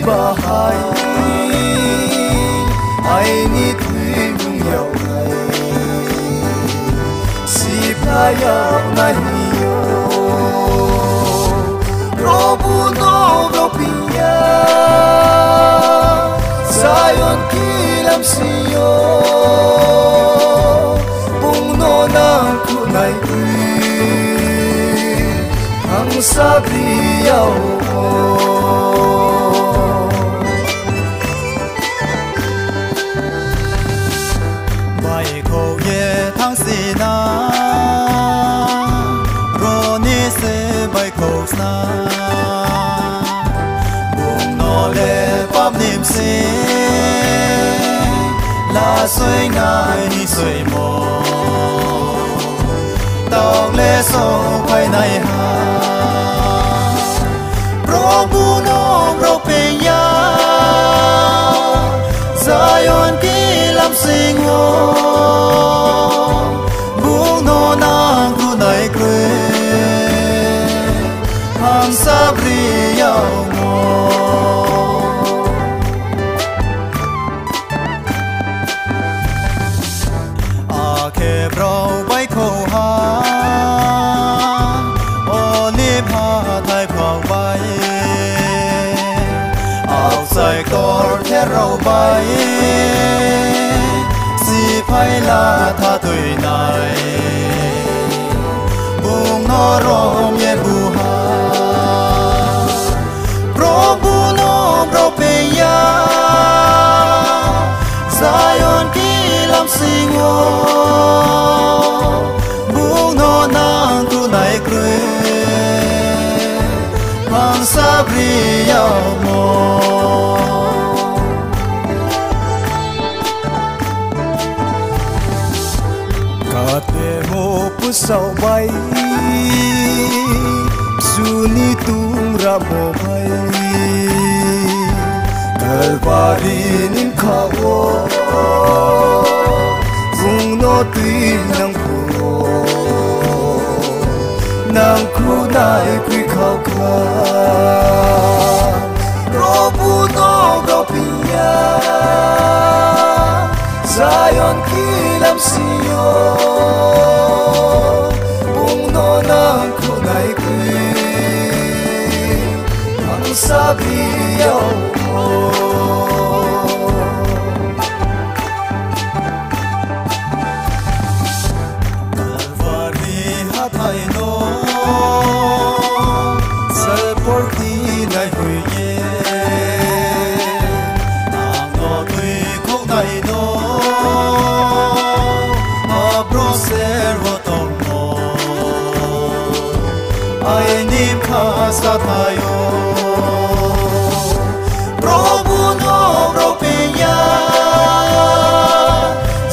bahai ai ni thui lung yau nai sip na yau na hiyo Probu no do pinya Zion kilam siyo Bung no nang kunai Ang sabi yau mo Bai ko ye thang si na Ro ni se bai ko sna Bung no le pap nim se La soi nai ni soi mo Tao le so quay nai ha Probu no bro pe ya Zion ki lam sing o Bung no nang ku nai kre Hang sabri yau mo A ke bro bai ko ha Sai cor the rau bai si phai la tha tui nai bung no rom ye bu ha pro bu no pro pe ya Zion ki lam sing o bung no nang tu nai kre mang sabri yau mo Sao bay Suni tung ra mo bay Kalvari nin khawo Vung no tuy nang khu Nang khu nai quy khao kha Robu no go pinya Zion ki lam siyo Sabi yau mo Kalvari hathai no Sal porti nai hui ye Nang no tui khok nai no Abro ser ho tong mo Ai nim kha sa thayo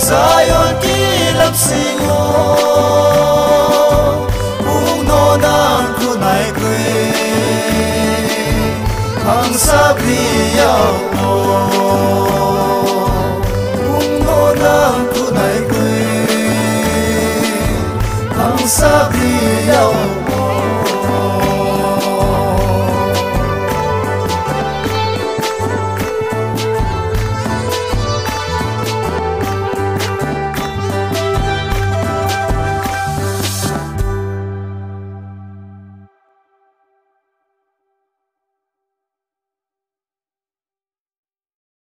Zion ki lam sing o Bung no nang ku nai kre Hang sabri yau mo Bung no nang ku nai kre Hang sabri yau mo